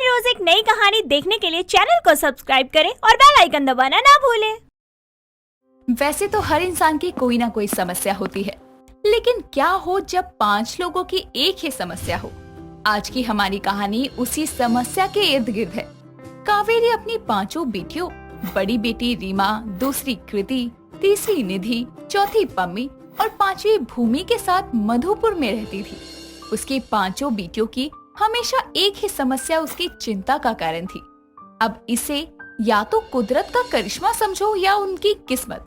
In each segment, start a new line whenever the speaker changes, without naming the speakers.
हर रोज एक नई कहानी देखने के लिए चैनल को सब्सक्राइब करें और बेल आइकन दबाना ना भूलें।
वैसे तो हर इंसान की कोई ना कोई समस्या होती है, लेकिन क्या हो जब 5 लोगों की एक ही समस्या हो। आज की हमारी कहानी उसी समस्या के इर्द गिर्द है। कावेरी अपनी 5 बेटियों, बड़ी बेटी रीमा, दूसरी कृति, तीसरी निधि, चौथी पम्मी और 5वीं भूमि के साथ मधुपुर में रहती थी। उसकी 5 बेटियों की हमेशा एक ही समस्या उसकी चिंता का कारण थी। अब इसे या तो कुदरत का करिश्मा समझो या उनकी किस्मत।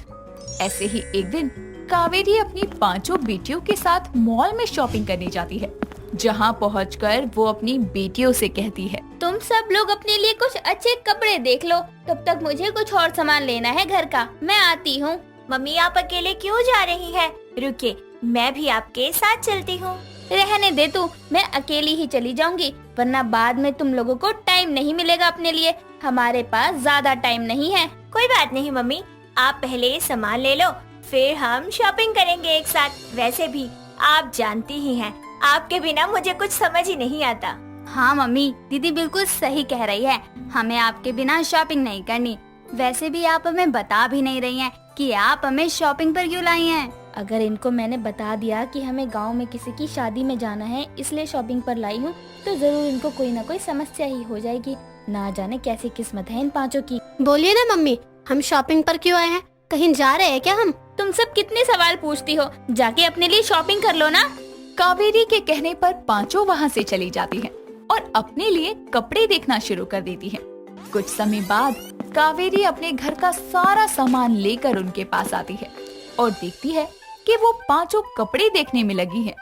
ऐसे ही एक दिन कावेरी अपनी 5 बेटियों के साथ मॉल में शॉपिंग करने जाती है, जहां पहुंचकर वो अपनी बेटियों से कहती है,
तुम सब लोग अपने लिए कुछ अच्छे कपड़े देख लो, तब तक मुझे कुछ और सामान लेना है घर का। मैं आती हूँ।
मम्मी आप अकेले क्यों जा रही हैं? रुकिए, मैं भी आपके साथ चलती हूँ।
रहने दे तू, मैं अकेली ही चली जाऊंगी, वरना बाद में तुम लोगों को टाइम नहीं मिलेगा अपने लिए। हमारे पास ज्यादा टाइम नहीं है।
कोई बात नहीं मम्मी, आप पहले सामान ले लो, फिर हम शॉपिंग करेंगे एक साथ। वैसे भी आप जानती ही हैं, आपके बिना मुझे कुछ समझ ही नहीं आता।
हाँ मम्मी, दीदी बिल्कुल सही कह रही है, हमें आपके बिना शॉपिंग नहीं करनी। वैसे भी आप हमें बता भी नहीं रही हैं कि आप हमें शॉपिंग पर क्यों लाई हैं। अगर इनको मैंने बता दिया कि हमें गांव में किसी की शादी में जाना है, इसलिए शॉपिंग पर लाई हूँ, तो जरूर इनको कोई ना कोई समस्या ही हो जाएगी। ना जाने कैसी किस्मत है इन 5 की।
बोलिए ना मम्मी, हम शॉपिंग पर क्यों आए हैं? कहीं जा रहे हैं क्या हम?
तुम सब कितने सवाल पूछती हो, जाके अपने लिए शॉपिंग कर लो ना।
कावेरी के कहने पर 5 वहाँ से चली जाती हैं और अपने लिए कपड़े देखना शुरू कर देती हैं। कुछ समय बाद कावेरी अपने घर का सारा सामान लेकर उनके पास आती है और देखती है कि वो 5 कपड़े देखने में लगी हैं।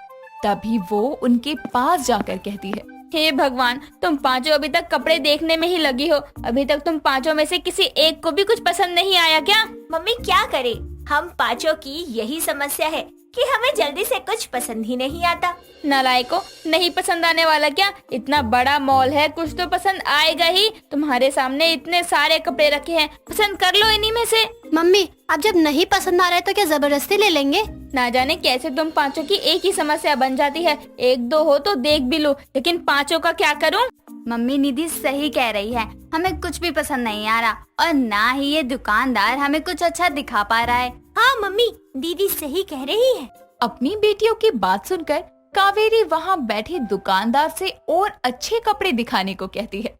तभी वो उनके पास जाकर कहती है,
हे भगवान, तुम 5 अभी तक कपड़े देखने में ही लगी हो। अभी तक तुम 5 में से किसी एक को भी कुछ पसंद नहीं आया क्या?
मम्मी क्या करे, हम 5 की यही समस्या है कि हमें जल्दी से कुछ पसंद ही नहीं आता।
नालायको, नहीं पसंद आने वाला क्या? इतना बड़ा मॉल है, कुछ तो पसंद आएगा ही। तुम्हारे सामने इतने सारे कपड़े रखे हैं, पसंद कर लो इन्हीं में से।
मम्मी, अब जब नहीं पसंद आ रहा है तो क्या जबरदस्ती ले लेंगे?
ना जाने कैसे तुम 5 की एक ही समस्या बन जाती है। 1-2 हो तो देख भी लो, लेकिन 5 का क्या करूं? मम्मी निधि सही कह रही है, हमें कुछ भी पसंद नहीं आ रहा और ना ही ये दुकानदार हमें कुछ अच्छा दिखा पा रहा है।
हाँ मम्मी, दीदी सही कह रही है।
अपनी बेटियों की बात सुनकर कावेरी वहाँ बैठे दुकानदार से और अच्छे कपड़े दिखाने को कहती है।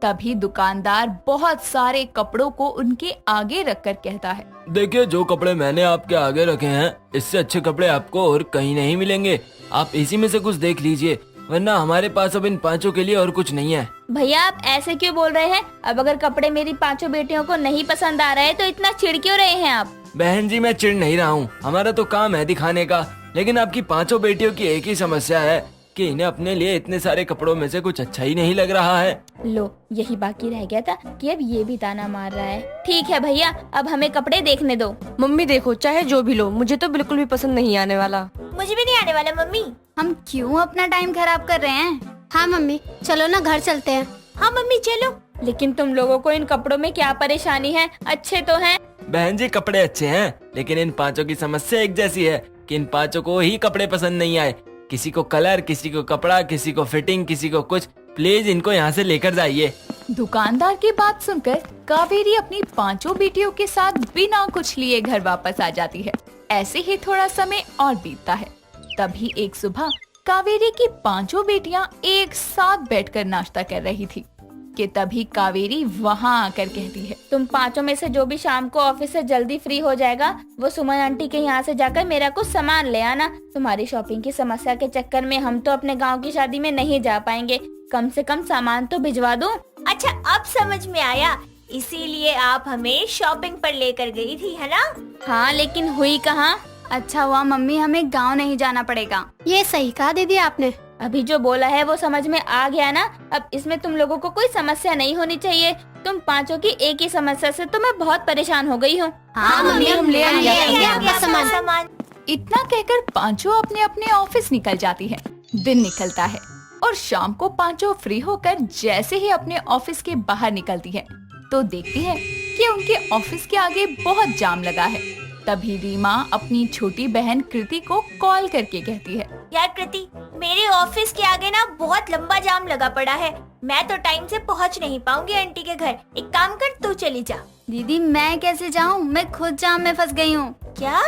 तभी दुकानदार बहुत सारे कपड़ों को उनके आगे रखकर कहता है,
देखिए, जो कपड़े मैंने आपके आगे रखे हैं, इससे अच्छे कपड़े आपको और कहीं नहीं मिलेंगे। आप इसी में से कुछ देख लीजिए, वरना हमारे पास अब इन 5 के लिए और कुछ नहीं है।
भैया आप ऐसे क्यों बोल रहे हैं? अब अगर कपड़े मेरी 5 बेटियों को नहीं पसंद आ रहे तो इतना चिढ़ क्यों रहे हैं आप?
बहन जी, मैं चिढ़ नहीं रहा हूँ, हमारा तो काम है दिखाने का। लेकिन आपकी 5 बेटियों की एक ही समस्या है कि इन्हें अपने लिए इतने सारे कपड़ों में से कुछ अच्छा ही नहीं लग रहा है।
लो, यही बाकी रह गया था कि अब ये भी ताना मार रहा है। ठीक है भैया, अब हमें कपड़े देखने दो।
मम्मी देखो, चाहे जो भी लो, मुझे तो बिल्कुल भी पसंद नहीं आने वाला।
मुझे भी नहीं आने वाला मम्मी।
हम क्यों अपना टाइम खराब कर रहे हैं?
हाँ मम्मी, चलो ना घर चलते हैं।
हाँ मम्मी चलो।
लेकिन तुम लोगों को इन कपड़ों में क्या परेशानी है? अच्छे तो हैं।
बहन जी, कपड़े अच्छे हैं, लेकिन इन 5 की समस्या एक जैसी है कि इन 5 को ही कपड़े पसंद नहीं आए। किसी को कलर, किसी को कपड़ा, किसी को फिटिंग, किसी को कुछ। प्लीज इनको यहाँ से लेकर जाइए।
दुकानदार की बात सुनकर कावेरी अपनी 5 बेटियों के साथ बिना कुछ लिए घर वापस आ जाती है। ऐसे ही थोड़ा समय और बीतता है। तभी एक सुबह कावेरी की 5 बेटियां एक साथ बैठकर नाश्ता कर रही थी कि तभी कावेरी वहाँ आकर कहती है,
तुम 5 में से जो भी शाम को ऑफिस से जल्दी फ्री हो जाएगा, वो सुमन आंटी के यहाँ से जाकर मेरा कुछ सामान ले आना। तुम्हारी शॉपिंग की समस्या के चक्कर में हम तो अपने गांव की शादी में नहीं जा पाएंगे। कम से कम सामान तो भिजवा दो।
अच्छा, अब समझ में आया, इसीलिए आप हमें शॉपिंग पर लेकर गई थी, है ना?
हाँ, लेकिन हुई कहाँ? अच्छा हुआ मम्मी, हमें गाँव नहीं जाना पड़ेगा।
ये सही कहा दीदी आपने।
अभी जो बोला है वो समझ में आ गया ना? अब इसमें तुम लोगों को कोई समस्या नहीं होनी चाहिए। तुम 5 की एक ही समस्या से तो मैं बहुत परेशान हो गई हूँ।
हाँ मम्मी, हम ले आएंगे आपका सामान।
इतना कहकर 5 अपने अपने ऑफिस निकल जाती है। दिन निकलता है और शाम को 5 फ्री होकर जैसे ही अपने ऑफिस के बाहर निकलती है तो देखती है कि उनके ऑफिस के आगे बहुत जाम लगा है। तभी रीमा अपनी छोटी बहन कृति को कॉल करके कहती है,
यार कृति, मेरे ऑफिस के आगे ना बहुत लंबा जाम लगा पड़ा है। मैं तो टाइम से पहुंच नहीं पाऊंगी आंटी के घर। एक काम कर, तू चली जा।
दीदी मैं कैसे जाऊँ, मैं खुद जाम में फंस गई हूँ।
क्या?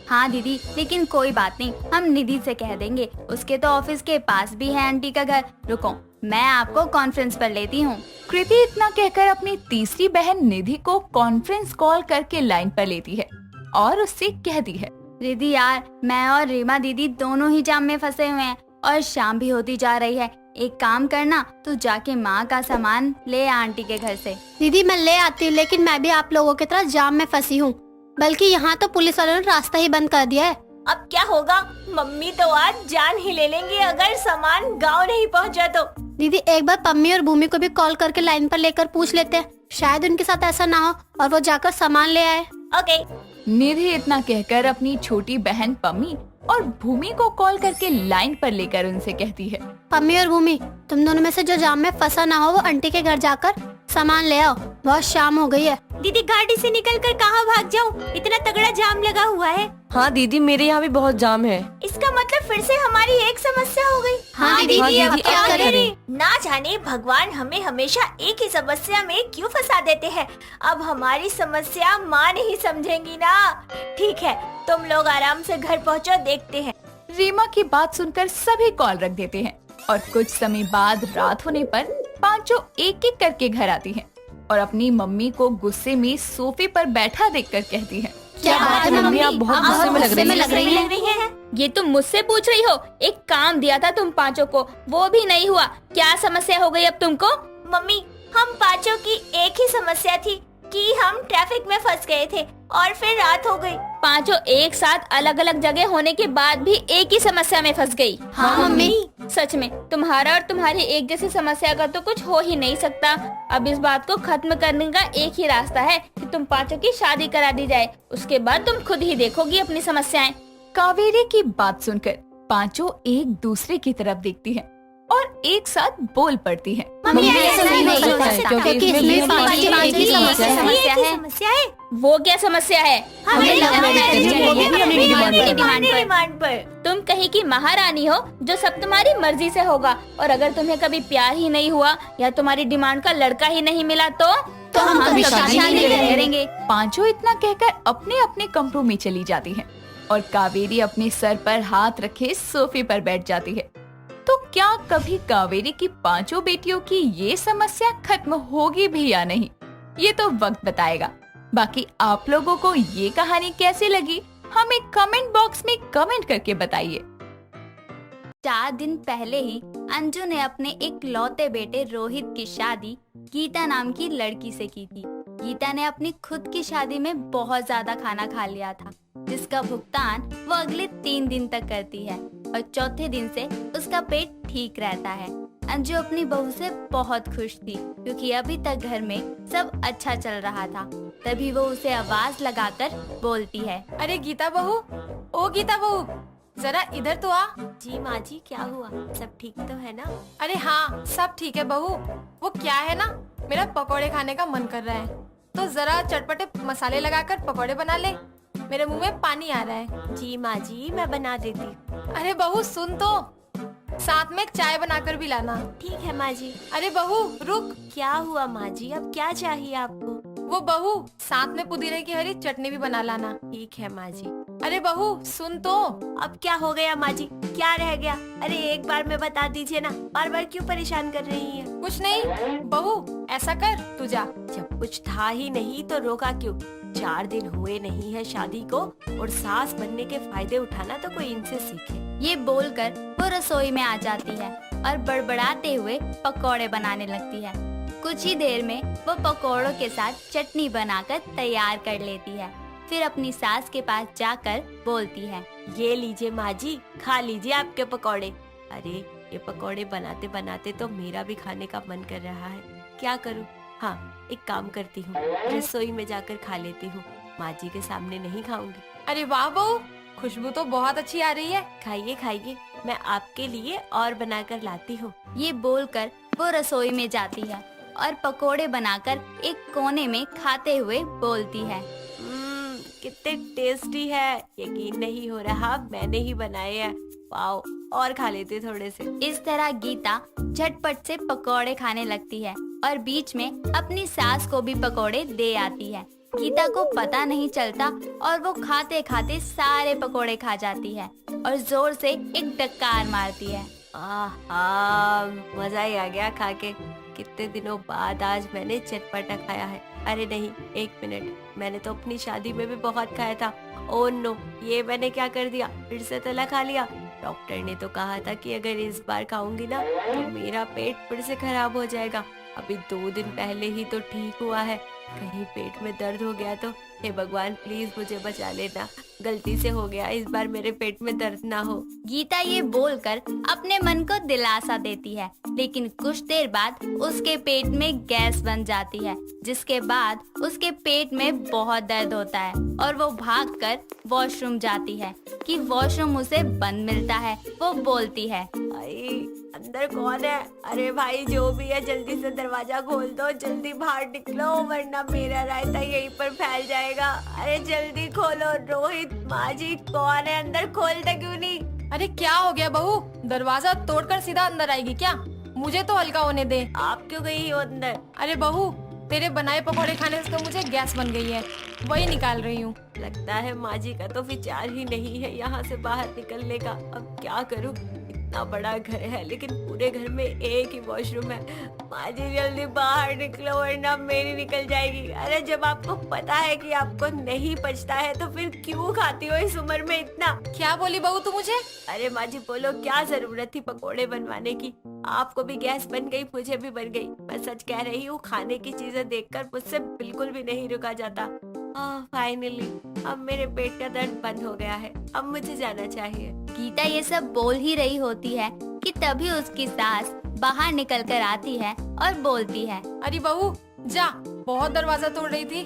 हाँ दीदी, लेकिन कोई बात नहीं, हम निधि से कह देंगे, उसके तो ऑफिस के पास भी है आंटी का घर। रुको, मैं आपको कॉन्फ्रेंस पर लेती हूँ।
कृति इतना कहकर अपनी तीसरी बहन निधि को कॉन्फ्रेंस कॉल करके लाइन पर लेती है और उससे कहती है,
रिधि यार, मैं और रीमा दीदी दोनों ही जाम में फंसे हुए हैं और शाम भी होती जा रही है। एक काम करना, तू जाके माँ का सामान ले आ आंटी के घर से।
दीदी मैं ले आती हूँ, लेकिन मैं भी आप लोगों की तरह जाम में फंसी हूँ। बल्कि यहाँ तो पुलिस वालों ने रास्ता ही बंद कर दिया है।
अब क्या होगा? मम्मी तो आज जान ही ले लेंगी अगर सामान गांव नहीं पहुंचा तो।
दीदी एक बार पम्मी और भूमि को भी कॉल करके लाइन पर लेकर पूछ लेते हैं, शायद उनके साथ ऐसा ना हो और वो जाकर सामान ले आए।
ओके।
निधि इतना कहकर अपनी छोटी बहन पम्मी और भूमि को कॉल करके लाइन पर लेकर उनसे कहती है,
पम्मी और भूमि, तुम दोनों में से जो जाम में फंसा ना हो वो आंटी के घर जाकर सामान ले आओ, बहुत शाम हो गई है।
दीदी गाड़ी से निकलकर कहाँ भाग जाऊँ? इतना तगड़ा जाम लगा हुआ है।
हाँ दीदी, मेरे यहाँ भी बहुत जाम है।
इसका मतलब फिर से हमारी एक समस्या हो गई।
हाँ दीदी,
अब क्या
करें?
ना जाने भगवान हमें हमेशा एक ही समस्या में क्यों फंसा देते हैं। अब हमारी समस्या माँ नहीं समझेंगी ना। ठीक है, तुम लोग आराम से घर पहुँचो, देखते हैं।
रीमा की बात सुनकर सभी कॉल रख देते हैं और कुछ समय बाद रात होने पर पांचों एक एक करके घर आती हैं और अपनी मम्मी को गुस्से में सोफे पर बैठा देखकर कहती हैं,
क्या बात है मम्मी,
आप बहुत गुस्से में लग रही हैं।
ये तुम मुझसे पूछ रही हो? एक काम दिया था तुम पांचों को, वो भी नहीं हुआ। क्या समस्या हो गई अब तुमको?
मम्मी, हम पांचों की एक ही समस्या थी कि हम ट्रैफिक में फंस गए थे और फिर रात हो गई।
पांचों एक साथ अलग अलग जगह होने के बाद भी एक ही समस्या में फंस गई।
हाँ मम्मी।
सच में तुम्हारा और तुम्हारी एक जैसी समस्या का तो कुछ हो ही नहीं सकता। अब इस बात को खत्म करने का एक ही रास्ता है कि तुम पांचों की शादी करा दी जाए। उसके बाद तुम खुद ही देखोगी अपनी समस्याएं।
कावेरी की बात सुनकर पांचों एक दूसरे की तरफ देखती हैं और एक साथ बोल पड़ती हैं।
मम्मी ऐसा नहीं हो सकता, क्योंकि इसमें पाँच की
एक ही
समस्या है।
वो क्या समस्या है?
हमें
डिमांड पर। तुम कहीं की महारानी हो जो सब तुम्हारी मर्जी से होगा, और अगर तुम्हें कभी प्यार ही नहीं हुआ या तुम्हारी डिमांड का लड़का ही नहीं मिला तो
हम कभी शादी नहीं
करेंगे।
पांचों इतना कहकर अपने अपने कमरों में चली जाती हैं और कावेरी अपने सर पर हाथ रखे सोफे पर बैठ जाती है। तो क्या कभी कावेरी की पांचों बेटियों की ये समस्या खत्म होगी भी या नहीं, ये तो वक्त बताएगा। बाकी आप लोगों को ये कहानी कैसी लगी हमें कमेंट बॉक्स में कमेंट करके बताइए।
4 दिन पहले ही अंजू ने अपने एक लौते बेटे रोहित की शादी गीता नाम की लड़की से की थी। गीता ने अपनी खुद की शादी में बहुत ज्यादा खाना खा लिया था, जिसका भुगतान वो अगले 3 दिन तक करती है और चौथे दिन से उसका पेट ठीक रहता है। अंजू अपनी बहू से बहुत खुश थी क्योंकि अभी तक घर में सब अच्छा चल रहा था। तभी वो उसे आवाज लगाकर बोलती है,
अरे गीता बहू, ओ गीता बहू, जरा इधर तो आ।
जी माँ जी, क्या हुआ? सब ठीक तो है ना?
अरे हाँ, सब ठीक है बहू। वो क्या है ना, मेरा पकोड़े खाने का मन कर रहा है, तो जरा चटपटे मसाले लगाकर पकोड़े बना ले, मेरे मुंह में पानी आ रहा है।
जी माँ जी, मैं बना देती।
अरे बहू सुन तो, साथ में एक चाय बनाकर भी लाना।
ठीक है माँ जी।
अरे बहू रुक।
क्या हुआ माँ जी, अब क्या चाहिए आपको?
वो बहू साथ में पुदीने की हरी चटनी भी बना लाना।
ठीक है माँ जी।
अरे बहू सुन तो।
अब क्या हो गया माँ जी, क्या रह गया? अरे एक बार में बता दीजिए ना, बार बार क्यों परेशान कर रही हैं?
कुछ नहीं बहू, ऐसा कर तू जा।
जब कुछ था ही नहीं तो रोका क्यों? 4 दिन हुए नहीं है शादी को और सास बनने के फायदे उठाना तो कोई इनसे सीखे।
ये बोलकर वो रसोई में आ जाती है और बड़बड़ाते हुए पकोड़े बनाने लगती है। कुछ ही देर में वो पकोड़ों के साथ चटनी बनाकर तैयार कर लेती है। फिर अपनी सास के पास जाकर बोलती है,
ये लीजिए माँ जी, खा लीजिए आपके पकोड़े। अरे ये पकोड़े बनाते बनाते तो मेरा भी खाने का मन कर रहा है, क्या करूँ? हाँ, एक काम करती हूँ, रसोई में जाकर खा लेती हूँ, माँ जी के सामने नहीं खाऊंगी।
अरे वाह बहू, खुशबू तो बहुत अच्छी आ रही है।
खाइए खाइए, मैं आपके लिए और बनाकर लाती हूँ।
ये बोलकर वो रसोई में जाती है और पकोड़े बनाकर एक कोने में खाते हुए बोलती है,
कितने टेस्टी है, यकीन नहीं हो रहा मैंने ही बनाए हैं वाओ, और खा लेते थोड़े से।
इस तरह गीता झटपट से पकौड़े खाने लगती है और बीच में अपनी सास को भी पकौड़े दे आती है। गीता को पता नहीं चलता और वो खाते खाते सारे पकौड़े खा जाती है और जोर से एक डकार मारती है।
आहा, मजा ही आ गया खा के। कितने दिनों बाद आज मैंने चटपटा खाया है। अरे नहीं, एक मिनट, मैंने तो अपनी शादी में भी बहुत खाया था। ओह नो, ये मैंने क्या कर दिया, फिर से तला खा लिया। डॉक्टर ने तो कहा था कि अगर इस बार खाऊंगी ना तो मेरा पेट फिर से खराब हो जाएगा। अभी 2 दिन पहले ही तो ठीक हुआ है, कहीं पेट में दर्द हो गया तो हे भगवान प्लीज मुझे बचा लेना, गलती से हो गया, इस बार मेरे पेट में दर्द ना हो।
गीता ये बोलकर अपने मन को दिलासा देती है, लेकिन कुछ देर बाद उसके पेट में गैस बन जाती है, जिसके बाद उसके पेट में बहुत दर्द होता है और वो भागकर वॉशरूम जाती है कि वॉशरूम उसे बंद मिलता है। वो बोलती है,
भाई अंदर कौन है? अरे भाई जो भी है जल्दी से दरवाजा खोल दो, जल्दी बाहर निकलो वरना मेरा रायता यहीं पर फैल जाएगा। अरे जल्दी खोलो। रोहित, माँ जी कौन है अंदर, खोलते क्यों नहीं?
अरे क्या हो गया बहू, दरवाजा तोड़कर सीधा अंदर आएगी क्या? मुझे तो हल्का होने दे।
आप क्यों गई हो अंदर?
अरे बहू, तेरे बनाए पकौड़े खाने से तो मुझे गैस बन गई है, वही निकाल रही हूँ।
लगता है माँ जी का तो विचार ही नहीं है यहाँ से बाहर निकलने का। अब क्या करूँ, इतना बड़ा घर है लेकिन पूरे घर में एक ही वॉशरूम है। माँ जी जल्दी बाहर निकलो वरना मेरी निकल जाएगी। अरे जब आपको पता है कि आपको नहीं पचता है तो फिर क्यों खाती हो इस उम्र में इतना?
क्या बोली बहू तू मुझे?
अरे माँ जी बोलो, क्या जरूरत थी पकोड़े बनवाने की? आपको भी गैस बन गई, मुझे भी बन गई। मैं सच कह रही हूँ, खाने की चीजें देखकर मुझसे बिल्कुल भी नहीं रुका जाता। फाइनली अब मेरे पेट का दर्द बंद हो गया है, अब मुझे जाना चाहिए।
गीता ये सब बोल ही रही होती है कि तभी उसकी सास बाहर निकल कर आती है और बोलती है,
अरे बहू जा, बहुत दरवाजा तोड़ रही थी,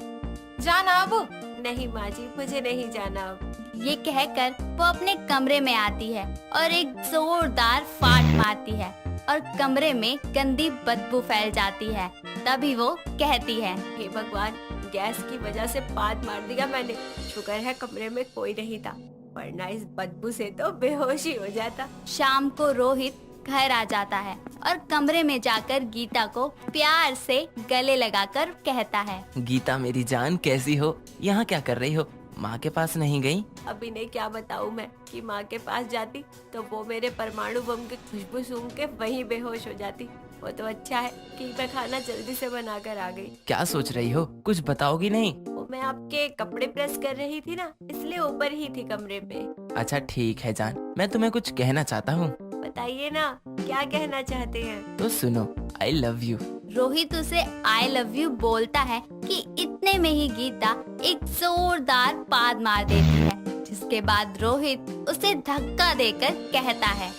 जा ना अब।
नहीं माँ जी, मुझे नहीं जाना अब।
ये कहकर वो अपने कमरे में आती है और एक जोरदार फाट मारती है और कमरे में गंदी बदबू फैल जाती है। तभी वो कहती है,
हे भगवान, गैस की वजह से पाद मार दिया मैंने। शुक्र है कमरे में कोई नहीं था, वरना इस बदबू से तो बेहोशी हो जाता।
शाम को रोहित घर आ जाता है और कमरे में जाकर गीता को प्यार से गले लगाकर कहता है,
गीता मेरी जान कैसी हो, यहाँ क्या कर रही हो? माँ के पास नहीं गई?
अभी नहीं, क्या बताऊँ मैं कि माँ के पास जाती तो वो मेरे परमाणु बम की खुशबू सूंघ के वहीं बेहोश हो जाती। वो तो अच्छा है कि मैं खाना जल्दी से बनाकर आ गई।
क्या सोच रही हो, कुछ बताओगी नहीं?
वो मैं आपके कपड़े प्रेस कर रही थी ना, इसलिए ऊपर ही थी कमरे पे।
अच्छा ठीक है जान, मैं तुम्हें कुछ कहना चाहता हूँ।
बताइए ना, क्या कहना चाहते हैं?
तो सुनो, आई लव यू।
रोहित उसे आई लव यू बोलता है कि इतने में ही गीता एक जोरदार पाद मार देती है, जिसके बाद रोहित उसे धक्का देकर कहता है,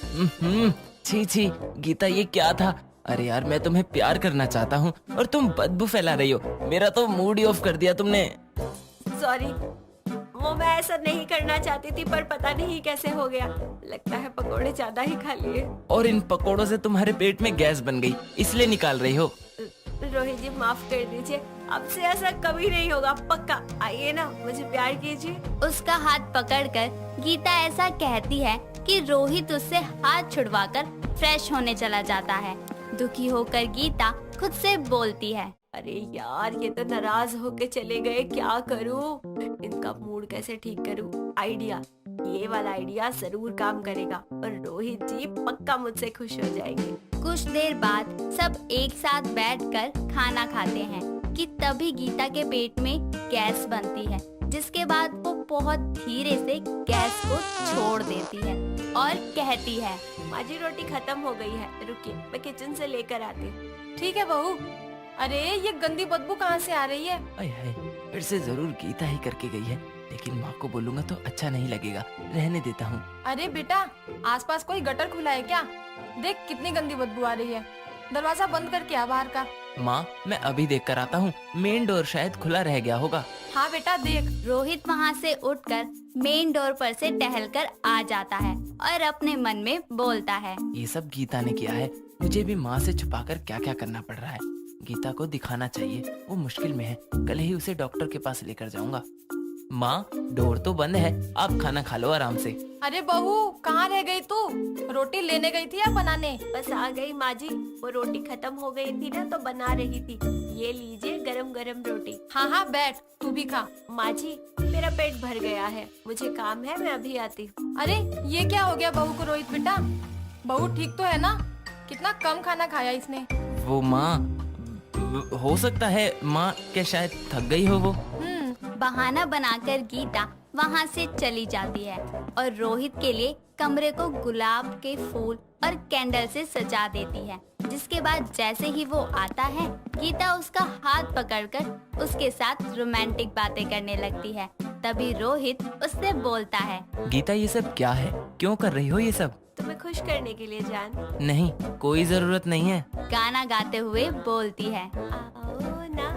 छी छी गीता, ये क्या था? अरे यार, मैं तुम्हें प्यार करना चाहता हूँ और तुम बदबू फैला रही हो। मेरा तो मूड ही ऑफ कर दिया तुमने।
सॉरी, वो मैं ऐसा नहीं करना चाहती थी पर पता नहीं कैसे हो गया। लगता है पकोड़े ज्यादा ही खा लिए।
और इन पकोड़ों से तुम्हारे पेट में गैस बन गई, इसलिए निकाल रही हो।
रोहित जी माफ कर दीजिए, अब से ऐसा कभी नहीं होगा, पक्का। आइए ना, मुझे प्यार कीजिए।
उसका हाथ पकड़कर गीता ऐसा कहती है कि रोहित उससे हाथ छुड़वाकर फ्रेश होने चला जाता है। दुखी होकर गीता खुद से बोलती है,
अरे यार, ये तो नाराज होके चले गए, क्या करूं? इनका मूड कैसे ठीक करूं? आइडिया, ये वाला आइडिया जरूर काम करेगा और रोहित जी पक्का मुझसे खुश हो जाएंगे।
कुछ देर बाद सब एक साथ बैठकर खाना खाते हैं कि तभी गीता के पेट में गैस बनती है, जिसके बाद वो बहुत धीरे से गैस को छोड़ देती है और कहती है,
माँ जी रोटी खत्म हो गई है, रुकिए मैं किचन से लेकर आती हूँ।
ठीक है बहू। अरे ये गंदी बदबू कहाँ से आ रही है?
आय हाय, फिर से जरूर गीता ही करके गई है, लेकिन माँ को बोलूंगा तो अच्छा नहीं लगेगा, रहने देता हूँ।
अरे बेटा, आसपास कोई गटर खुला है क्या? देख कितनी गंदी बदबू आ रही है, दरवाजा बंद करके आ बाहर का।
माँ मैं अभी देख कर आता हूँ, मेन डोर शायद खुला रह गया होगा।
हाँ बेटा देख।
रोहित वहाँ से उठकर मेन डोर पर से टहलकर आ जाता है और अपने मन में बोलता है,
ये सब गीता ने किया है, मुझे भी माँ से छुपाकर क्या क्या करना पड़ रहा है। गीता को दिखाना चाहिए वो मुश्किल में है, कल ही उसे डॉक्टर के पास लेकर जाऊंगा। माँ डोर तो बंद है, आप खाना खा लो आराम से।
अरे बहू कहाँ रह गई तू? रोटी लेने गई थी या बनाने?
बस आ गई माँ जी। वो रोटी खत्म हो गई थी ना तो बना रही थी। ये लीजिए गरम गरम रोटी।
हाँ हाँ बैठ, तू भी खा।
माँ जी मेरा पेट भर गया है, मुझे काम है, मैं अभी आती हूँ।
अरे ये क्या हो गया बहू को रोहित बेटा? बहू ठीक तो है ना? कितना कम खाना खाया इसने।
वो माँ, हो सकता है माँ क्या शायद थक गई हो वो।
बहाना बनाकर गीता वहाँ से चली जाती है और रोहित के लिए कमरे को गुलाब के फूल और कैंडल से सजा देती है। जिसके बाद जैसे ही वो आता है, गीता उसका हाथ पकड़कर उसके साथ रोमांटिक बातें करने लगती है। तभी रोहित उससे बोलता है,
गीता ये सब क्या है, क्यों कर रही हो ये सब?
तुम्हें खुश करने के लिए जान।
नहीं, कोई जरूरत नहीं है।
गाना गाते हुए बोलती है,
आओ ना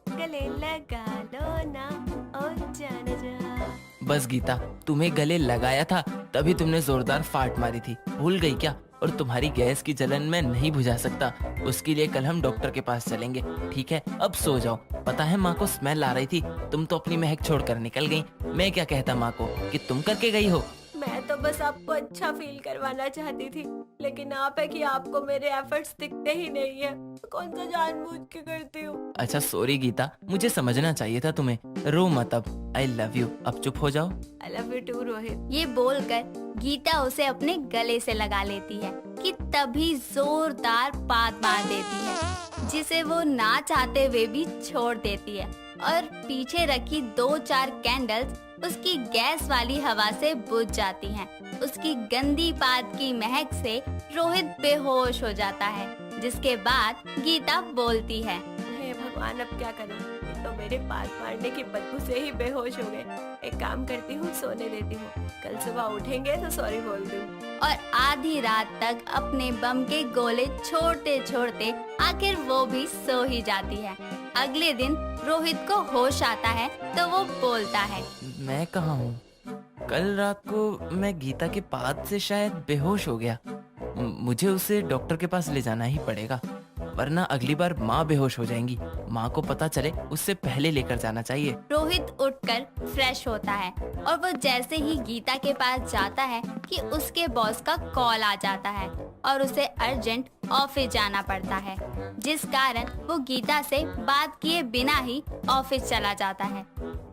गले लगा लो ना ओ जान जा।
बस गीता, तुम्हें गले लगाया था तभी तुमने जोरदार फाट मारी थी, भूल गई क्या? और तुम्हारी गैस की जलन मैं नहीं बुझा सकता, उसके लिए कल हम डॉक्टर के पास चलेंगे, ठीक है? अब सो जाओ। पता है माँ को स्मेल आ रही थी, तुम तो अपनी महक छोड़कर निकल गई। मैं क्या कहता माँ को कि तुम करके गई हो।
मैं तो बस आपको अच्छा फील करवाना चाहती थी, लेकिन आप है कि आपको मेरे एफर्ट्स दिखते ही नहीं है। कौन सा जानबूझ के करती हूँ।
अच्छा सॉरी गीता, मुझे समझना चाहिए था तुम्हें। रो मत अब, आई लव यू। अब चुप हो जाओ।
I love you too Rohit.
ये बोलकर गीता उसे अपने गले से लगा लेती है कि तभी जोरदार पाद मार देती है, जिसे वो ना चाहते हुए भी छोड़ देती है और पीछे रखी 2-4 कैंडल्स उसकी गैस वाली हवा से बुझ जाती हैं। उसकी गंदी पाद की महक से रोहित बेहोश हो जाता है। जिसके बाद गीता बोलती है,
हे भगवान अब क्या करूँ, ये तो मेरे पाद मारने की बदबू से ही बेहोश हो गए। एक काम करती हूँ, सोने देती हूँ, कल सुबह उठेंगे तो सॉरी बोल दूँ।
और आधी रात तक अपने बम के गोले छोड़ते छोड़ते आखिर वो भी सो ही जाती है। अगले दिन रोहित को होश आता है तो वो बोलता है,
मैं कहाँ हूँ? कल रात को मैं गीता के पाद से शायद बेहोश हो गया। मुझे उसे डॉक्टर के पास ले जाना ही पड़ेगा, वरना अगली बार माँ बेहोश हो जाएंगी। माँ को पता चले उससे पहले लेकर जाना चाहिए।
रोहित उठकर फ्रेश होता है और वो जैसे ही गीता के पास जाता है कि उसके बॉस का कॉल आ जाता है और उसे अर्जेंट ऑफिस जाना पड़ता है, जिस कारण वो गीता से बात किए बिना ही ऑफिस चला जाता है।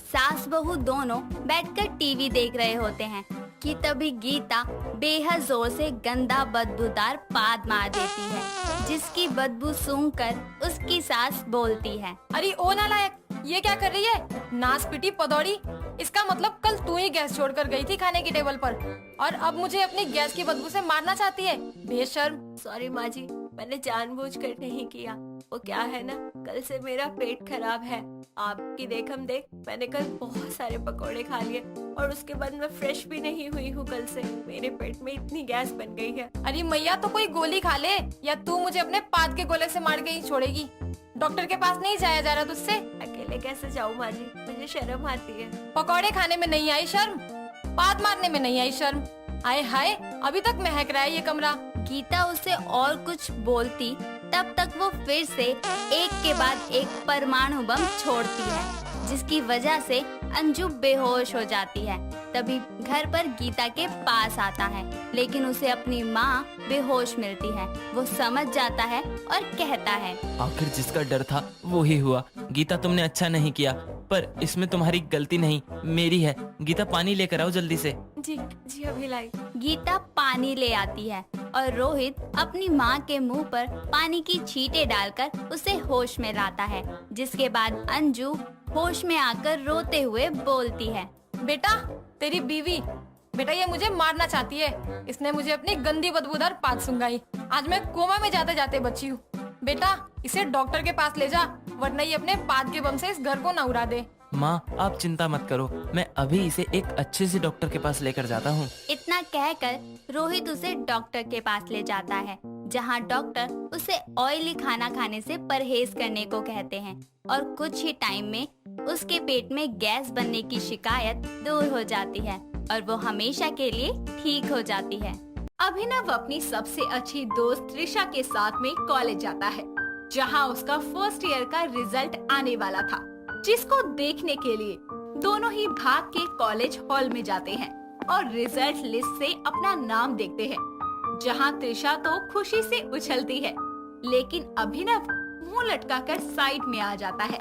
सास बहू दोनों बैठकर टीवी देख रहे होते हैं कि तभी गीता बेहद जोर से गंदा बदबूदार पाद मार देती है, जिसकी बदबू सूंघकर उसकी सास बोलती है,
अरे ओ नालायक, ये क्या कर रही है? नास पिटी पदौड़ी। इसका मतलब कल तू ही गैस छोड़कर गई थी खाने की टेबल पर और अब मुझे अपनी गैस की बदबू से मारना चाहती है। बेशर्म।
सॉरी माँ जी, मैंने जानबूझकर नहीं किया। वो क्या है ना, कल से मेरा पेट खराब है। आपकी देखम देख मैंने कल बहुत सारे पकोड़े खा लिए और उसके बाद मैं फ्रेश भी नहीं हुई हूँ कल से। मेरे पेट में इतनी गैस बन गई है।
अरे मैया तो कोई गोली खा ले, या तू मुझे अपने पाद के गोले से मार के ही छोड़ेगी। डॉक्टर के पास नहीं जाया जा रहा तुझसे।
अकेले कैसे जाऊँ माँ जी, मुझे शर्म आती है।
पकौड़े खाने में नहीं आई शर्म, पाद मारने में नहीं आई शर्म। आए हाय, अभी तक महक रहा है ये कमरा।
गीता उसे और कुछ बोलती तब तक वो फिर से एक के बाद एक परमाणु बम छोड़ती है, जिसकी वजह से अंजू बेहोश हो जाती है। तभी घर पर गीता के पास आता है, लेकिन उसे अपनी माँ बेहोश मिलती है। वो समझ जाता है और कहता है,
आखिर जिसका डर था वो ही हुआ। गीता तुमने अच्छा नहीं किया, पर इसमें तुम्हारी गलती नहीं, मेरी है। गीता पानी लेकर आओ जल्दी से।
जी जी अभी लाई।
गीता पानी ले आती है और रोहित अपनी माँ के मुंह पर पानी की छींटे डालकर उसे होश में लाता है। जिसके बाद अंजू होश में आकर रोते हुए बोलती है,
बेटा तेरी बीवी, बेटा ये मुझे मारना चाहती है। इसने मुझे अपनी गंदी बदबूदार पाद सुंघाई। आज मैं कोमा में जाते जाते बची हूँ। बेटा इसे डॉक्टर के पास ले जा, वरना ये अपने पाद के बम से इस घर को न उड़ा दे।
माँ आप चिंता मत करो, मैं अभी इसे एक अच्छे से डॉक्टर के पास लेकर जाता हूँ।
इतना कहकर रोहित उसे डॉक्टर के पास ले जाता है, जहाँ डॉक्टर उसे ऑयली खाना खाने से परहेज करने को कहते हैं और कुछ ही टाइम में उसके पेट में गैस बनने की शिकायत दूर हो जाती है और वो हमेशा के लिए ठीक हो जाती है।
अभिनव अपनी सबसे अच्छी दोस्त त्रिशा के साथ में कॉलेज जाता है, जहां उसका फर्स्ट ईयर का रिजल्ट आने वाला था, जिसको देखने के लिए दोनों ही भाग के कॉलेज हॉल में जाते हैं और रिजल्ट लिस्ट से अपना नाम देखते हैं, जहां त्रिशा तो खुशी से उछलती है, लेकिन अभिनव मुंह लटकाकर साइड में आ जाता है।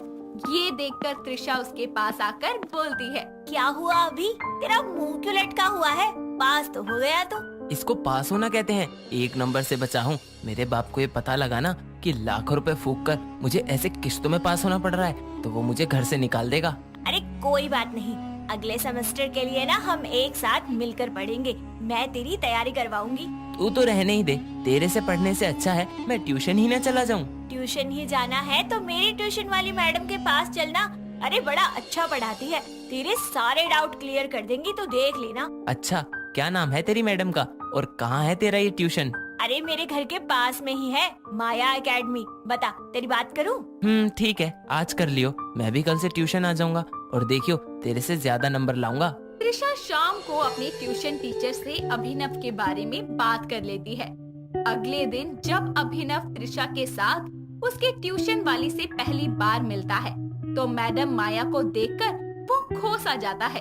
ये देखकर त्रिशा उसके पास आकर बोलती है,
क्या हुआ अभी? तेरा मुंह क्यों लटका हुआ है? पास तो हो गया तो।
इसको पास होना कहते हैं। 1 नंबर से बचा हूँ। मेरे बाप को ये पता लगा ना कि लाखों रुपए फूंक कर मुझे ऐसे किस्तों में पास होना पड़ रहा है, तो वो मुझे घर से निकाल देगा।
अरे कोई बात नहीं, अगले सेमेस्टर के लिए ना हम एक साथ मिलकर पढ़ेंगे। मैं तेरी तैयारी करवाऊंगी।
तू तो रहने ही दे। तेरे से पढ़ने से अच्छा है मैं ट्यूशन ही न चला जाऊँ।
ट्यूशन ही जाना है तो मेरी ट्यूशन वाली मैडम के पास चलना। अरे बड़ा अच्छा पढ़ाती है, तेरे सारे डाउट क्लियर कर देंगी, तो देख लेना।
अच्छा, क्या नाम है तेरी मैडम का और कहाँ है तेरा ये ट्यूशन?
अरे मेरे घर के पास में ही है, माया एकेडमी। बता, तेरी बात करूं?
ठीक है, आज कर लियो। मैं भी कल से ट्यूशन आ जाऊंगा और देखियो तेरे से ज्यादा नंबर लाऊंगा।
त्रिशा शाम को अपने ट्यूशन टीचर से अभिनव के बारे में बात कर लेती है। अगले दिन जब अभिनव त्रिशा के साथ उसके ट्यूशन वाली से पहली बार मिलता है, तो मैडम माया को देखकर वो खो सा जाता है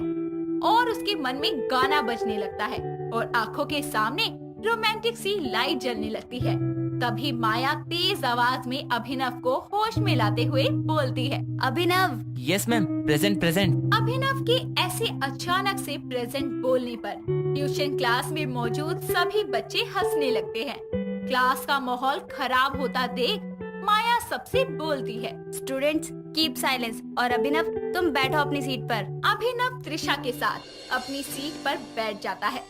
और उसके मन में गाना बजने लगता है और आंखों के सामने रोमांटिक सी लाइट जलने लगती है। तभी माया तेज आवाज में अभिनव को होश में लाते हुए बोलती है,
Abhinav.
Yes ma'am, present present.
Abhinav के ऐसे अचानक से प्रेजेंट बोलने पर ट्यूशन क्लास में मौजूद सभी बच्चे हंसने लगते हैं। क्लास का माहौल खराब होता देख माया सबसे बोलती है,
स्टूडेंट्स कीप साइलेंस और अभिनव तुम बैठो अपनी सीट पर।
अभिनव त्रिशा के साथ अपनी सीट पर बैठ जाता है,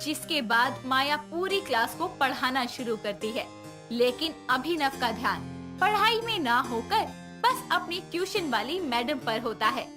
जिसके बाद माया पूरी क्लास को पढ़ाना शुरू करती है। लेकिन अभिनव का ध्यान पढ़ाई में ना होकर बस अपनी ट्यूशन वाली मैडम पर होता है।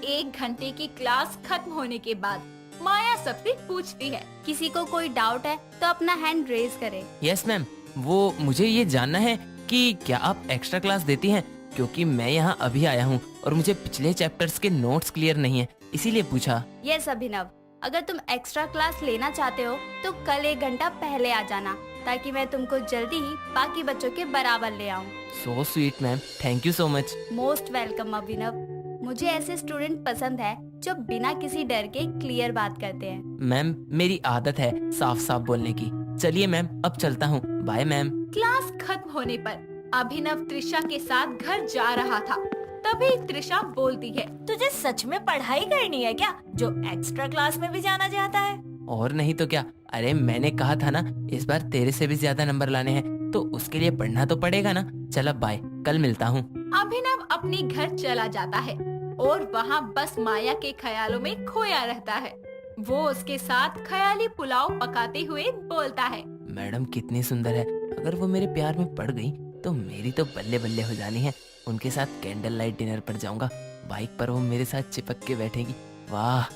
1 घंटे की क्लास खत्म होने के बाद माया सबसे पूछती है,
किसी को कोई डाउट है तो अपना हैंड रेज करे।
यस मैम, वो मुझे ये जानना है कि क्या आप एक्स्ट्रा क्लास देती हैं, क्योंकि मैं यहाँ अभी आया हूँ और मुझे पिछले चैप्टर्स के नोट्स क्लियर नहीं है, इसीलिए पूछा।
यस अभिनव, अगर तुम एक्स्ट्रा क्लास लेना चाहते हो तो कल 1 घंटा पहले आ जाना, ताकि मैं तुमको जल्दी ही बाकी बच्चों के बराबर ले आऊँ।
So sweet ma'am, thank you so much.
Most welcome Abhinav. मुझे ऐसे स्टूडेंट पसंद है जो बिना किसी डर के क्लियर बात करते हैं।
मैम, मेरी आदत है साफ साफ बोलने की। चलिए मैम, अब चलता हूँ। Bye ma'am.
क्लास खत्म होने पर अभिनव त्रिशा के साथ घर जा रहा था। तभी त्रिशा बोलती है,
तुझे सच में पढ़ाई करनी है क्या, जो एक्स्ट्रा क्लास में भी जाना चाहता है?
और नहीं तो क्या। अरे मैंने कहा था ना, इस बार तेरे से भी ज्यादा नंबर लाने हैं, तो उसके लिए पढ़ना तो पड़ेगा ना। चल अब बाय, कल मिलता हूँ।
अभिनव अपने घर चला जाता है और वहाँ बस माया के ख्यालों में खोया रहता है। वो उसके साथ ख्याली पुलाव पकाते हुए बोलता है,
मैडम कितनी सुंदर है। अगर वो मेरे प्यार में पड़ गई तो मेरी तो बल्ले बल्ले हो जानी है। उनके साथ कैंडल लाइट डिनर पर जाऊंगा। बाइक पर वो मेरे साथ चिपक के बैठेगी। वाह,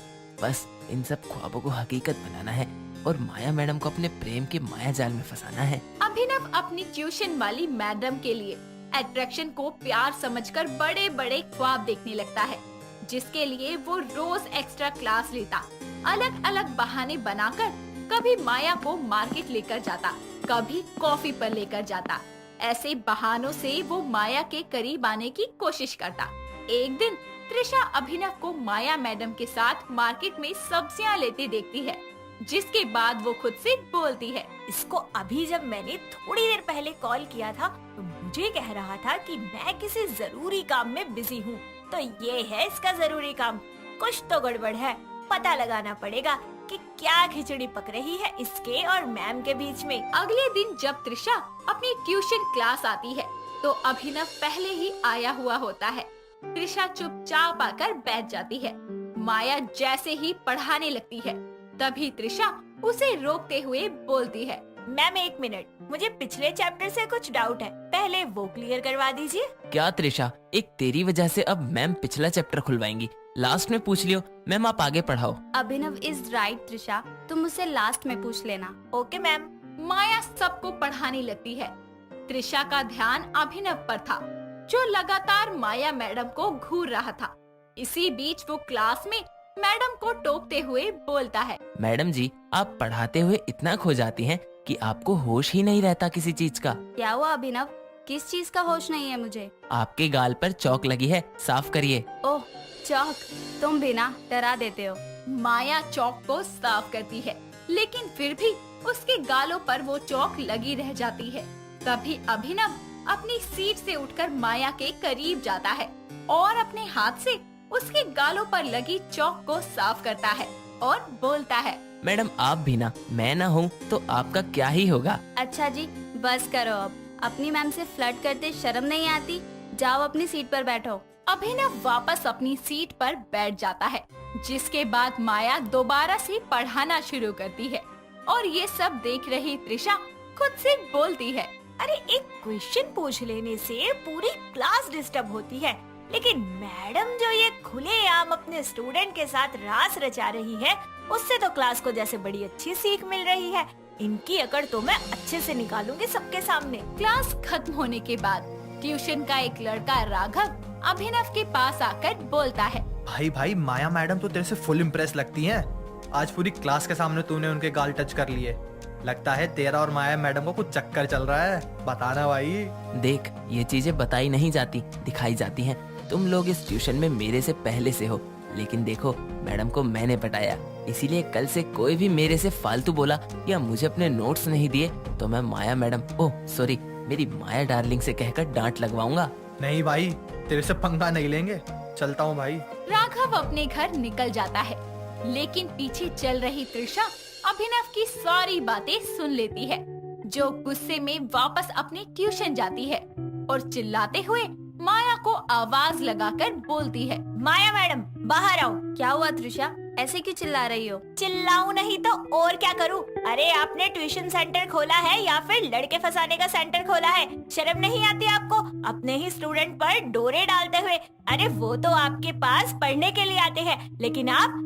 बस इन सब ख्वाबों को हकीकत बनाना है और माया मैडम को अपने प्रेम के माया जाल में फंसाना है।
अभिनव अपनी ट्यूशन वाली मैडम के लिए अट्रैक्शन को प्यार समझकर बड़े बड़े ख्वाब देखने लगता है, जिसके लिए वो रोज एक्स्ट्रा क्लास लेता। अलग अलग बहाने बनाकर कभी माया को मार्केट लेकर जाता, कभी कॉफी पर लेकर जाता। ऐसे बहानों से वो माया के करीब आने की कोशिश करता। एक दिन त्रिशा अभिनव को माया मैडम के साथ मार्केट में सब्जियां लेते देखती है, जिसके बाद वो खुद से बोलती है,
इसको अभी जब मैंने थोड़ी देर पहले कॉल किया था तो मुझे कह रहा था कि मैं किसी जरूरी काम में बिजी हूँ, तो ये है इसका जरूरी काम। कुछ तो गड़बड़ है, पता लगाना पड़ेगा कि क्या खिचड़ी पक रही है इसके और मैम के बीच में।
अगले दिन जब त्रिशा अपनी ट्यूशन क्लास आती है तो अभिनव पहले ही आया हुआ होता है। त्रिशा चुपचाप आकर बैठ जाती है। माया जैसे ही पढ़ाने लगती है, तभी त्रिशा उसे रोकते हुए बोलती है,
मैम 1 मिनट, मुझे पिछले चैप्टर से कुछ डाउट है, पहले वो क्लियर करवा दीजिए।
क्या त्रिशा, एक तेरी वजह से अब मैम पिछला चैप्टर खुलवाएंगी। लास्ट में पूछ लियो, मैम आप आगे पढ़ाओ।
अभिनव इज राइट त्रिशा, तुम मुझसे लास्ट में पूछ लेना।
Okay ma'am.
माया सबको पढ़ाने लगती है। त्रिशा का ध्यान अभिनव पर था, जो लगातार माया मैडम को घूर रहा था। इसी बीच वो क्लास में मैडम को टोकते हुए बोलता है,
मैडम जी, आप पढ़ाते हुए इतना खो जाती हैं कि आपको होश ही नहीं रहता किसी चीज का।
क्या हुआ अभिनव, किस चीज का होश नहीं है मुझे?
आपके गाल पर चौक लगी है, साफ करिए।
ओह चौक, तुम भी ना डरा देते हो।
माया चौक को साफ करती है, लेकिन फिर भी उसके गालों पर वो चौक लगी रह जाती है। तभी अभिनव अपनी सीट से उठकर माया के करीब जाता है और अपने हाथ से उसके गालों पर लगी चौक को साफ करता है और बोलता है,
मैडम आप भी ना, मैं ना हूँ तो आपका क्या ही होगा।
अच्छा जी, बस करो अब। अपनी मैम से फ्लर्ट करते शर्म नहीं आती? जाओ अपनी सीट पर बैठो।
अभिनव वापस अपनी सीट पर बैठ जाता है, जिसके बाद माया दोबारा से पढ़ाना शुरू करती है और ये सब देख रही त्रिशा खुद से बोलती है,
अरे एक क्वेश्चन पूछ लेने से पूरी क्लास डिस्टर्ब होती है, लेकिन मैडम जो ये खुलेआम अपने स्टूडेंट के साथ रास रचा रही है, उससे तो क्लास को जैसे बड़ी अच्छी सीख मिल रही है। इनकी अकड़ तो मैं अच्छे से निकालूंगी सबके सामने।
क्लास खत्म होने के बाद ट्यूशन का एक लड़का राघव अभिनव के पास आकर बोलता है,
भाई माया मैडम तो तेरे से फुल इम्प्रेस लगती हैं। आज पूरी क्लास के सामने तूने उनके गाल टच कर लिए। लगता है तेरा और माया मैडम को कुछ चक्कर चल रहा है, बताना भाई।
देख, ये चीजें बताई नहीं जाती, दिखाई जाती हैं। तुम लोग इस ट्यूशन में मेरे से पहले से हो, लेकिन देखो मैडम को मैंने पटाया, इसीलिए कल से कोई भी मेरे से फालतू बोला या मुझे अपने नोट्स नहीं दिए तो मैं माया मैडम, ओह सॉरी, मेरी माया डार्लिंग से कहकर डांट लगवाऊंगा।
नहीं भाई, तेरे से पंगा नहीं लेंगे, चलता हूँ भाई।
राघव अपने घर निकल जाता है, लेकिन पीछे चल रही त्रिशा अभिनव की सारी बातें सुन लेती है, जो गुस्से में वापस अपनी ट्यूशन जाती है और चिल्लाते हुए माया को आवाज लगाकर बोलती है,
माया मैडम बाहर आओ।
क्या हुआ त्रिशा, ऐसे क्यों चिल्ला रही हो?
चिल्लाऊं नहीं तो और क्या करूं? अरे आपने ट्यूशन सेंटर खोला है या फिर लड़के फंसाने का सेंटर खोला है? शर्म नहीं आती आपको अपने ही स्टूडेंट पर डोरे डालते हुए? अरे वो तो आपके पास पढ़ने के लिए आते हैं, लेकिन आप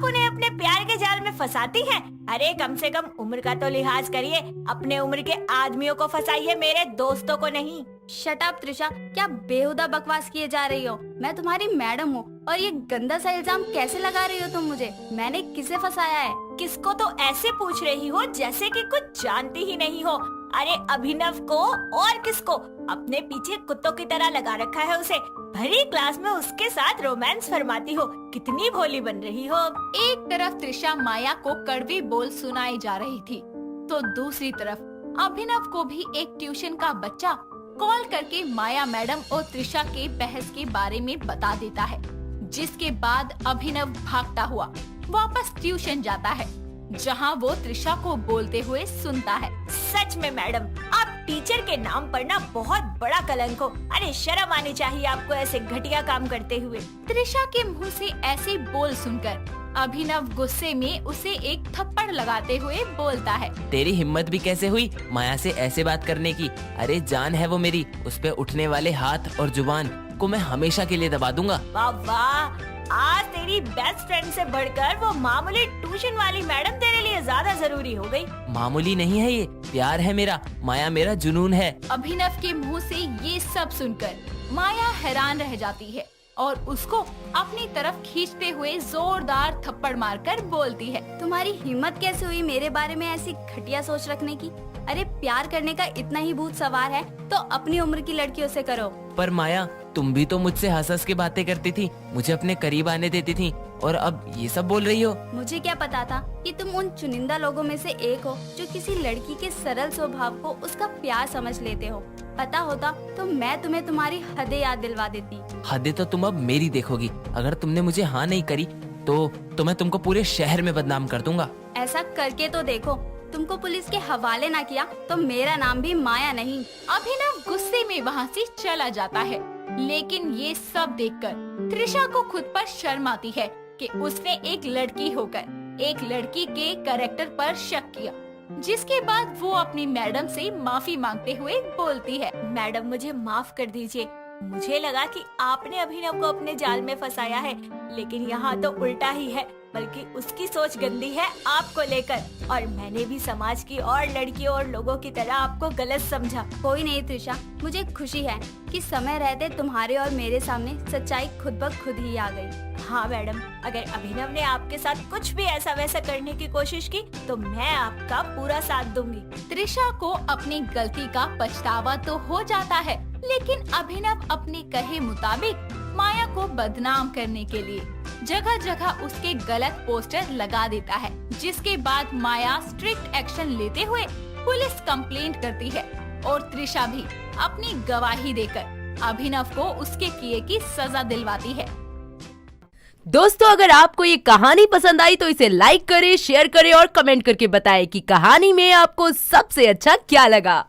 उन्हें अपने प्यार के जाल में फंसाती हैं। अरे कम से कम उम्र का तो लिहाज करिए, अपने उम्र के आदमियों को फंसाइए, मेरे दोस्तों को नहीं।
शट अप त्रिशा, क्या बेहुदा बकवास किए जा रही हो? मैं तुम्हारी मैडम हूँ और ये गंदा सा इल्जाम कैसे लगा रही हो तुम मुझे? मैंने किसे फंसाया है?
किसको तो ऐसे पूछ रही हो जैसे कि कुछ जानती ही नहीं हो। अरे अभिनव को, और किसको? अपने पीछे कुत्तों की तरह लगा रखा है उसे। भरी क्लास में उसके साथ रोमांस फरमाती हो, कितनी भोली बन रही हो।
एक तरफ त्रिशा माया को कड़वी बोल सुनाई जा रही थी, तो दूसरी तरफ अभिनव को भी एक ट्यूशन का बच्चा कॉल करके माया मैडम और त्रिशा के बहस के बारे में बता देता है, जिसके बाद अभिनव भागता हुआ वापस ट्यूशन जाता है, जहां वो त्रिशा को बोलते हुए सुनता है,
सच में मैडम आप टीचर के नाम पर ना बहुत बड़ा कलंक हो। अरे शर्म आनी चाहिए आपको ऐसे घटिया काम करते हुए।
त्रिशा के मुंह से ऐसे बोल सुनकर अभिनव गुस्से में उसे एक थप्पड़ लगाते हुए बोलता है,
तेरी हिम्मत भी कैसे हुई माया से ऐसे बात करने की? अरे जान है वो मेरी, उस पे उठने वाले हाथ और जुबान को मैं हमेशा के लिए दबा दूंगा।
वाह वाह, आज तेरी बेस्ट फ्रेंड से बढ़कर वो मामूली ट्यूशन वाली मैडम तेरे लिए ज्यादा जरूरी हो गई।
मामूली नहीं है ये, प्यार है मेरा, माया मेरा जुनून है।
अभिनव के मुंह से ये सब सुनकर माया हैरान रह जाती है और उसको अपनी तरफ खींचते हुए जोरदार थप्पड़ मारकर बोलती है,
तुम्हारी हिम्मत कैसे हुई मेरे बारे में ऐसी घटिया सोच रखने की? अरे प्यार करने का इतना ही भूत सवार है तो अपनी उम्र की लड़कियों से करो।
पर माया, तुम भी तो मुझसे हंस हंस के बातें करती थी, मुझे अपने करीब आने देती थी, और अब ये सब बोल रही हो?
मुझे क्या पता था कि तुम उन चुनिंदा लोगों में से एक हो जो किसी लड़की के सरल स्वभाव को उसका प्यार समझ लेते हो। पता होता तो मैं तुम्हें तुम्हारी हदें याद दिलवा देती।
हदें तो तुम अब मेरी देखोगी। अगर तुमने मुझे हाँ नहीं करी तो मैं तुमको पूरे शहर में बदनाम कर दूंगा।
ऐसा करके तो देखो, तुमको पुलिस के हवाले ना किया तो मेरा नाम भी माया नहीं।
अभिनव गुस्से में वहाँ से चला जाता है, लेकिन ये सब देखकर त्रिशा को खुद पर शर्म आती है कि उसने एक लड़की होकर एक लड़की के कैरेक्टर पर शक किया, जिसके बाद वो अपनी मैडम से माफी मांगते हुए बोलती है,
मैडम मुझे माफ कर दीजिए, मुझे लगा कि आपने अभिनव को अपने जाल में फंसाया है, लेकिन यहाँ तो उल्टा ही है, बल्कि उसकी सोच गंदी है आपको लेकर, और मैंने भी समाज की और लड़कियों और लोगों की तरह आपको गलत समझा।
कोई नहीं त्रिशा, मुझे खुशी है कि समय रहते तुम्हारे और मेरे सामने सच्चाई खुद ब खुद ही आ गई।
हाँ मैडम, अगर अभिनव ने आपके साथ कुछ भी ऐसा वैसा करने की कोशिश की तो मैं आपका पूरा साथ दूंगी।
त्रिशा को अपनी गलती का पछतावा तो हो जाता है, लेकिन अभिनव अपने कहे मुताबिक माया को बदनाम करने के लिए जगह जगह उसके गलत पोस्टर लगा देता है, जिसके बाद माया स्ट्रिक्ट एक्शन लेते हुए पुलिस कंप्लेंट करती है और त्रिशा भी अपनी गवाही देकर अभिनव को उसके किए की सजा दिलवाती है।
दोस्तों, अगर आपको ये कहानी पसंद आई तो इसे लाइक करें, शेयर करें और कमेंट करके बताएं कि कहानी में आपको सबसे अच्छा क्या लगा।